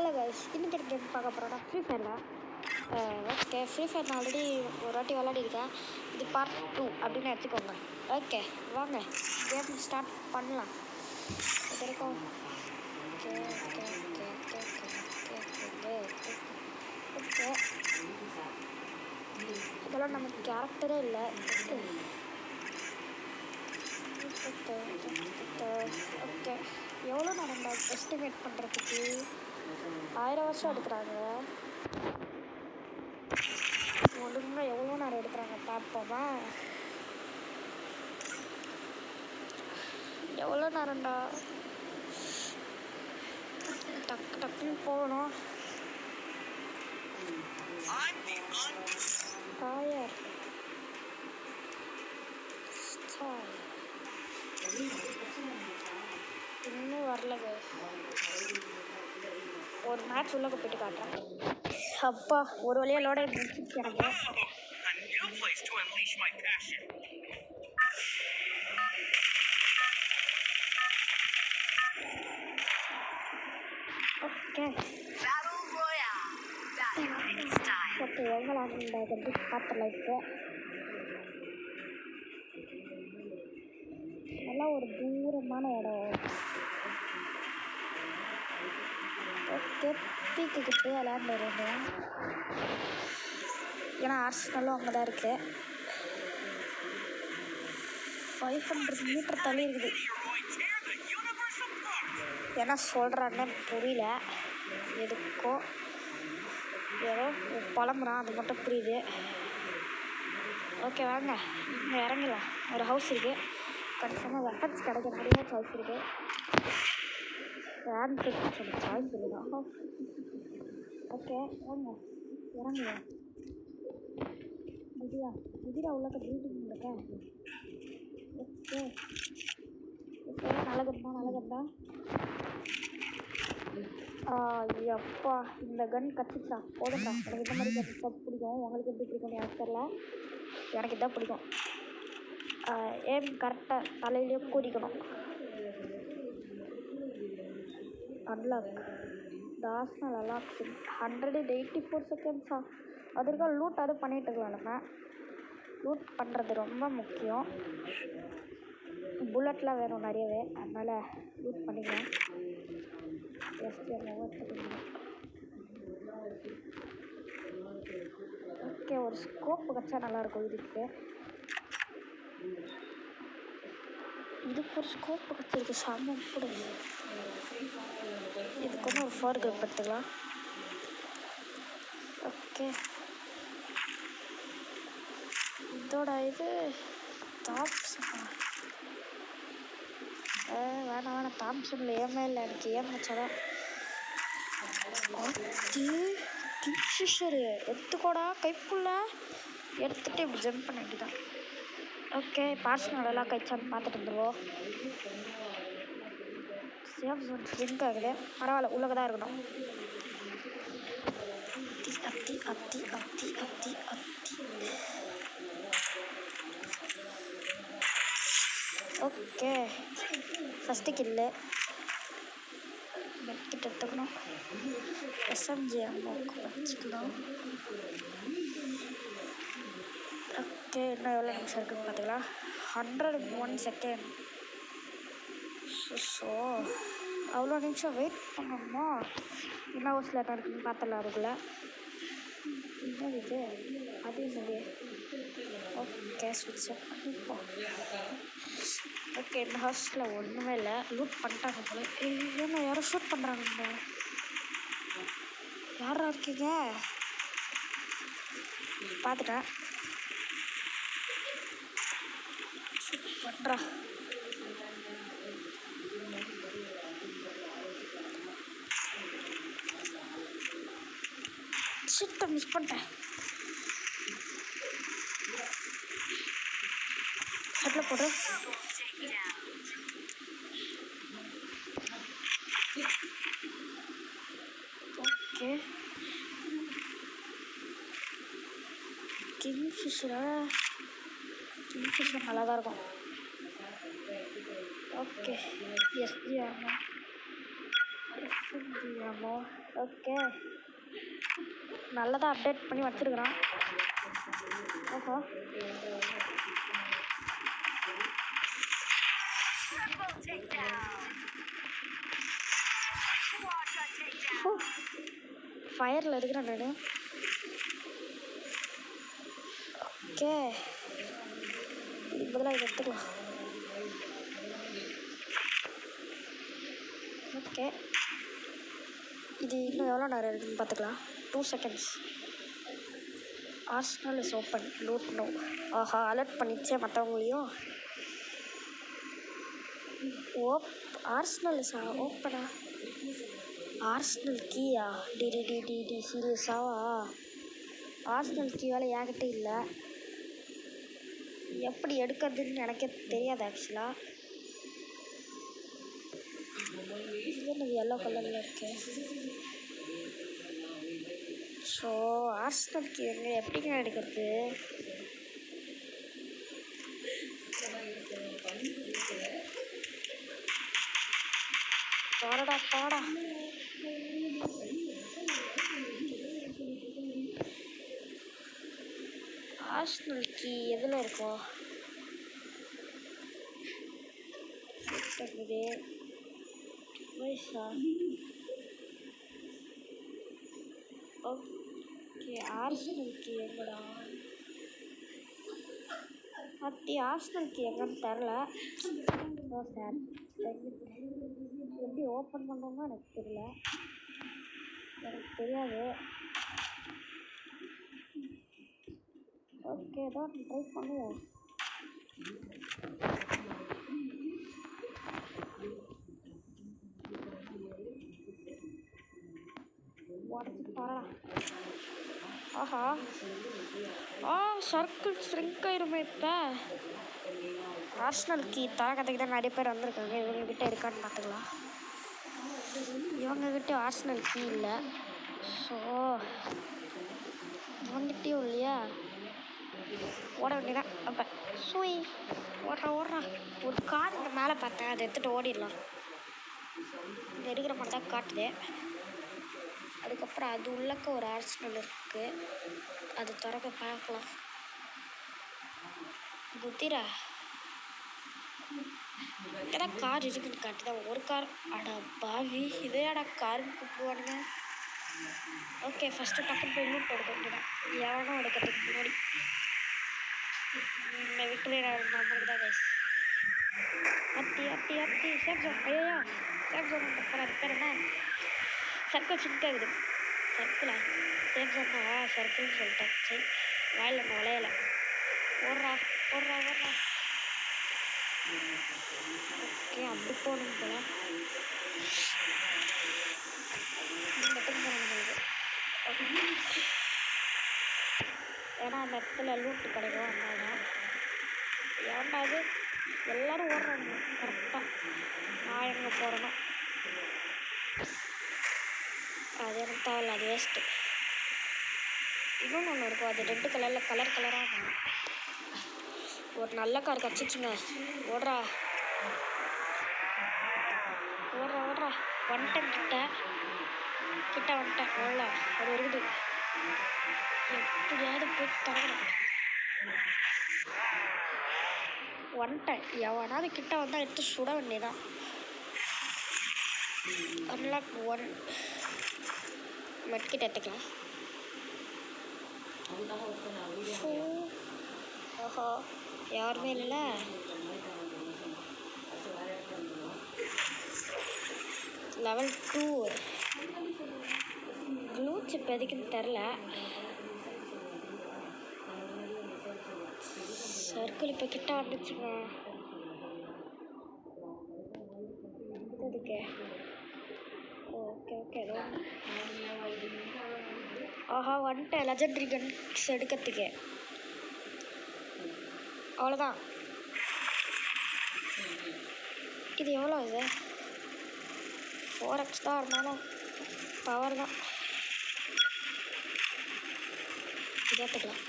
Hello guys, இன்னைக்கு game பார்க்க போகிறோம்னா ஃப்ரீ ஃபயரில். ஓகே, ஃப்ரீ ஃபயர் நான் ஆல்ரெடி ஒரு வாட்டி விளையாடிருக்கேன். இது பார்ட் 2 அப்படின்னு எடுத்துக்கோங்க. ஓகே வாங்க கேம் ஸ்டார்ட் பண்ணலாம். இது இருக்கும். Okay okay okay okay okay okay okay இதெல்லாம் நமக்கு கேரக்டரே இல்லை. ஓகே எவ்வளோ நேரம் எஸ்டிமேட் பண்ணுறதுக்கு 1000 வருஷம் எடுக்கிறாங்க. ஒழுங்காக எவ்வளோ நேரம் எடுக்கிறாங்க பார்ப்போமா? எவ்வளோ நேரம்டா? டக்கு டக்குன்னு போகணும். டயர் இன்னும் வரல. ஒரு மேட்ச் உள்ள போயிட்டு காட்டுறேன். அப்பா ஒரு வழியாக லோட முடிச்சிருக்காங்க. ஓகே ஓகே எவ்வளோ ஆகுது பார்த்துலாம். இப்போ நல்லா ஒரு தூரமான இடம். ஓகே பீக்குக்கு போய் விளையாண்டு இருந்தேன். ஏன்னா ஆர்சனலும் அங்கே தான் இருக்குது. 500 மீட்டர் தள்ளி இருக்குது. என்ன சொல்கிறாங்கன்னு புரியல. எதுக்கோ ஏதோ புலம்புறான், அது மட்டும் புரியுது. ஓகே வாங்க இங்கே இறங்கலாம். ஒரு ஹவுஸ் இருக்குது. கன்ஃபார்மாக வெப்பன்ஸ் கிடைக்க நிறைய சாய்ஸ் இருக்குது. சாய்ஸ் இருக்குதா? ஓகே வாங்க இறங்குவோம். புதியா உள்ளக்க பில்டிங் இருக்கேன். ஓகே ஓகே நல்லகண்டா. எப்பா இந்த கன் கற்றுச்சா போதும்டா. எனக்கு இந்த மாதிரி கற்றுச்சா பிடிக்கும். உங்களுக்கு எப்படி பிடிக்கும்னு எனக்கு தெரியல. எனக்கு இதான் பிடிக்கும். ஏம் கரெக்டாக தலையிலேயே கூடிக்கணும். அன்லாக் தாஸ்னல் அலாக்ஸ் 184 செகண்ட்ஸா? அதற்காக லூட் அது பண்ணிகிட்டு இருக்கலாம்ங்க. லூட் பண்ணுறது ரொம்ப முக்கியம். புல்லட்லாம் வேணும் நிறையவே, அதனால் லூட் பண்ணிக்கலாம். ஓகே ஒரு ஸ்கோப்பு கிடச்சா நல்லாயிருக்கும். இதுக்கு ஒரு ஸ்கோப்பு கிடச்சிருக்கு. சாமி கொடுங்க. இதுக்கு வந்து ஒரு 4 கிரிப் எடுத்துக்கலாம். ஓகே இதோட இது தாப்சன் வேணாம். தாம்சனில் ஏமே இல்லை. எனக்கு ஏமாச்சாதான். கிங்ஃபிஷரு எடுத்துக்கோடா கைப்புள்ள. எடுத்துகிட்டு இப்படி ஜம்ப் பண்ண வேண்டியதான். ஓகே பார்சனல் எல்லாம் கைச்சான்னு பார்த்துட்டு வந்துடுவோம். சேஃப் ஜோன் ட்ரிங்க் ஆகுது. பரவாயில்ல, உள்ளக தான் இருக்கணும். அத்தி ஓகே ஃபஸ்ட்டு கில்லு. மெட்கிட்ட எடுத்துக்கணும். எஸ்எம்ஜி அம்மாவுக்கு வச்சுக்கலாம். ஓகே இன்னும் எவ்வளோ நிமிஷம் இருக்குன்னு பார்த்துக்கலாம். 101 செகண்ட். ஸோ அவ்வளோ நிமிஷம் வெயிட் பண்ணணுமா? என்ன ஹவுஸில் என்ன இருக்குன்னு பார்த்துடலாம். அதுக்குள்ளே என்னது இது? அது என்னது? ஓகே ஸ்விட்ச் ஆஃப் பண்ணிப்போம். ஓகே இந்த ஹவுஸில் ஒன்றுமே இல்லை. லூட் பண்ணிட்டாங்க போல. ஏன்னா யாரும் ஷூட் பண்ணுறாங்க. யாரா இருக்கீங்க? பார்த்துட்டேன். ஷூட் பண்ணுறா. ஷிட்டை மிஸ் பண்ணிட்டேன். ஹெட்டில் போடு. ஓகே கிங்ஃபிஷர் நல்லா தான் இருக்கும். ஓகே எஸ்ஜி ஆமாம். ஆமோ ஓகே நல்லதாக அப்டேட் பண்ணி வச்சுருக்குறான். ஓஹோ ஃபயரில் இருக்கிறேன் நான். ஓகே இதுக்கு பதிலாக இதை எடுத்துக்கலாம். ஓகே இது இன்னும் எவ்வளோ நேரம் இருக்குதுன்னு பார்த்துக்கலாம். 2 seconds. Arsenal is open loot no. ஆஹா அலர்ட் பண்ணிச்சே மற்றவங்களையும். ஆர்ஸ்னல் இஸ் ஓப்பனா? ஆர்ஸ்னல் கீயா? டி சீரியஸாவா? ஆர்ஸ்னல் கீ வேலை என்கிட்ட இல்லை. எப்படி எடுக்கிறதுன்னு எனக்கே தெரியாது ஆக்சுவலாக. இது எனக்கு எல்லோ கலரில் இருக்கு. ஸோ ஆர்ஸ்னல் கீ எங்கே எப்படிங்க எடுக்கிறது? போடா ஆர்ஸ்னல் கீ எதில் இருக்கும்? ஓகே ஆர்ஸ்னல் கீ எங்கடா? அப்படி ஆர்ஸ்னல் கீ எங்கன்னு தெரில. சார் எப்படி ஓப்பன் பண்ணோம்னா எனக்கு தெரியல. எனக்கு தெரியாது. ஓகே தான் ட்ரை பண்ணுவோம். ஆஹா சர்க்கிள் ஸ்ட்ரிங்க் ஆயிருமே. இப்போ ஆர்ஸ்னல் கீ தரக்கத்துக்கு தான் நிறைய பேர் வந்திருக்காங்க. இவங்ககிட்ட இருக்கான்னு பார்த்துக்கலாம். இவங்ககிட்ட ஆர்ஸ்னல் கீ இல்லை. ஸோ இவங்கிட்டையும் இல்லையா? ஓட வேண்டியதான். அப்போ சூய் ஓடுறான். ஒரு கார் இந்த மேலே பார்த்தேன், அதை எடுத்துகிட்டு ஓடிடலாம். இங்கே இருக்கிற மாதிரி தான் காட்டுது. அதுக்கப்புறம் அது உள்ளக்க ஒரு ஆர்ஸ்னல் இருக்குது, அது திறக்க பார்க்கலாம். குத்திரா ஏன்னா கார் இருக்குன்னு காட்டுதான். ஒரு கார் அடா பாவி இதையாடா காருன்னு கூப்பிடுவானுங்க. ஓகே ஃபஸ்ட்டு டக்குன்னு போய் லூட் எடுக்க வேண்டியதான். எவனும் எடுக்கிறதுக்கு முன்னாடி இந்த விக்டரி நம்மளுக்கு தான் கைஸ். அட்டி சேஃப் ஜோன். ஐயா சேஃப் ஜோன் அப்புறம் அது பேர் என்ன? சர்க்கிள் சிங்க் ஆகுது. சர்க்கிளா? சேஃப் ஜோன் தான் சர்க்கிள்னு சொல்லிட்டேன். சரி வாயில் நுழையலை. ஓடுறா. ஓகே அப்படி போகணும் போல. மட்டும் போகணும் நம்மளுக்கு. ஏன்னா அந்த இடத்துல லூட்டு கிடைக்கும். அதனால ஏன்டாது எல்லோரும் ஓடுறாங்க கரெக்டாக. நான் எங்கே போகிறேனோ அது எனக்கு தேவையில்ல, அது வேஸ்ட்டு. இன்னொன்று ஒன்று இருக்கும், அது ரெட்டு கலரில் கலராக இருக்கும். ஒரு நல்ல கார் கிடச்சிச்சுங்க. ஓடுறா வந்துட்டேன். கிட்ட வந்துட்டேன். அவ்வளோ அது இருக்குது. எப்படியாவது போய் தரணும். வந்துட்டேன். எவனாவது கிட்ட வந்தால் எடுத்து சுட வேண்டியதான். அன்லாக் 1 மெட்கிட்ட எடுத்துக்கலாம். ஓஹோ யாருமே இல்லைல்ல. லெவல் 2 க்ளூ சிப் எதுக்குன்னு தெரில. சர்க்கிள் இப்போ கிட்ட வந்துச்சுங்க. இதுக்கு ஓகே ஆஹா வந்துட்டேன். லெஜெண்டரி கன்ஸ் எடுக்கிறதுக்கு அவ்வளோதான். இது எவ்வளோ? இது 4x தான் இருந்தாலும் பவர் தான். இது எடுத்துக்கலாம்.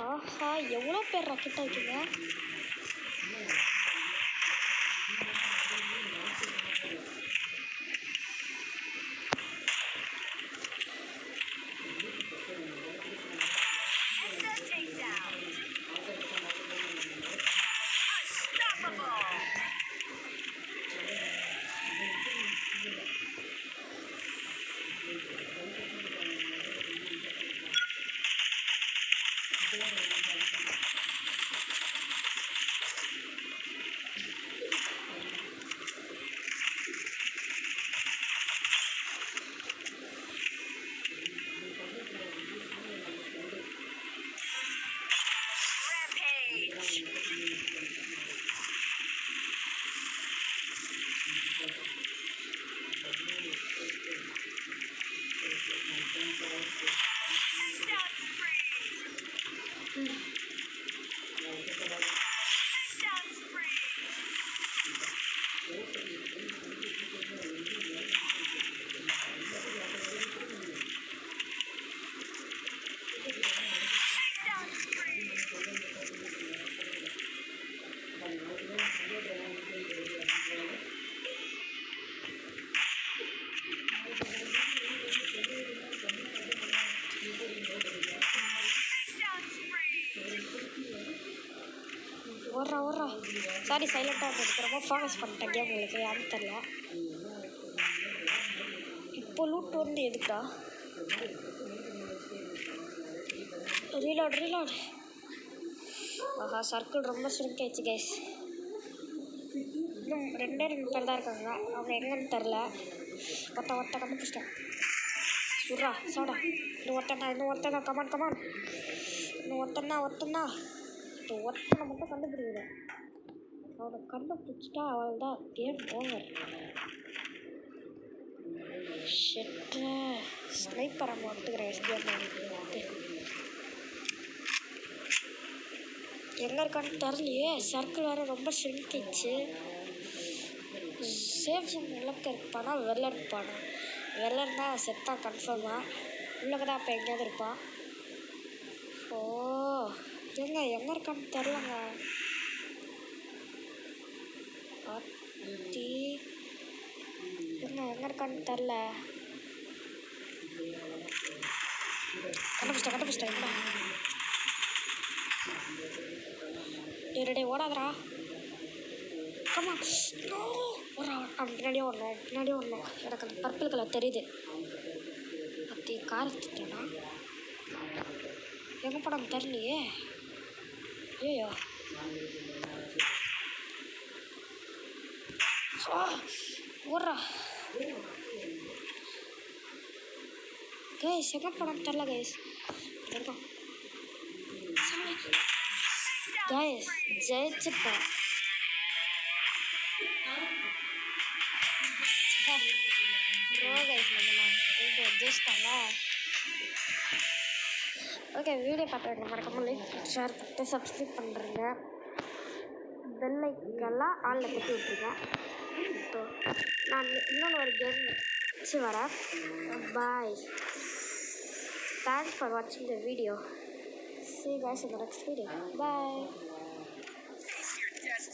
ஆஹா எவ்வளோ பேர் ராக்கெட்டாக இருக்கீங்க. ஓடுறா சாரி சைலண்ட்டாக இருந்ததுக்கு ரொம்ப ஃபோக்கஸ் பண்ணிட்டேன் கேம் உங்களுக்கு யாரும் தெரில. இப்போ லூட் வந்து எதுக்குடா? ரீலோட். ஆஹா சர்க்கிள் ரொம்ப சுருக்கிடுச்சு கைஸ். இன்னும் 2 பேர் தான் இருக்காங்க. அவங்க எங்கன்னு தெரில. ஒருத்த கண்டுபிடிச்சிட்டேன். சுட்றா சோடா. இன்னும் ஒருத்தன் கமான். இன்னும் ஒருத்தனா இப்போ ஒருத்தனை மட்டும் கண்டுபிடிக்கல. அவனை கண்டுபிடிச்சிட்டா அவள் தான் கேம் ஓவர். ஷெட்டு ஸ்னைப்பர் அம்மா ஒத்துக்கிறேன். எஸ்பிஎம் எங்கே இருக்கான்னு தெரிலையே. சர்க்கிள் வேறு ரொம்ப சுருக்கிடுச்சு. சேஃப் ஜோன் உள்ளக்க இருப்பானா வெளில இருப்பானா? வெளில இருந்தால் செத்தான் கன்ஃபார்மாக. உள்ளக்க தான் அப்போ எங்கேயாவது இருப்பான். ஓ எங்கே இருக்கான்னு தெரிலங்க. ஆத்தி எங்கே இருக்கான்னு தெரில. கண்டுபிடிச்சிட்டேன் டே ஓடாதரா. கம்மா பின்னாடியே ஓடணும். எனக்கு அந்த பர்பிள் கலர் தெரியுது. அத்தி கார் எடுத்துட்டேனா எங்கே படம் தெரியலையே. ஐயோ ஓடுறா கைஸ். எங்கே படம் தெரில கைஸ். கைஸ் ஜெயிச்சுட்டேன். ஓகே வீடியோ பார்த்துருங்க. மறக்காம லைக் ஷேர் பண்ணிட்டு சப்ஸ்கிரைப் பண்ணுறேங்க. பெல் ஐக்கெல்லாம் ஆளில் கட்டி விட்ருங்க. ஸோ நான் இன்னொன்று ஒரு கேம் வச்சு வரேன். பாய். தேங்க்ஸ் ஃபார் வாட்சிங் the video. See you guys in the next video. Bye.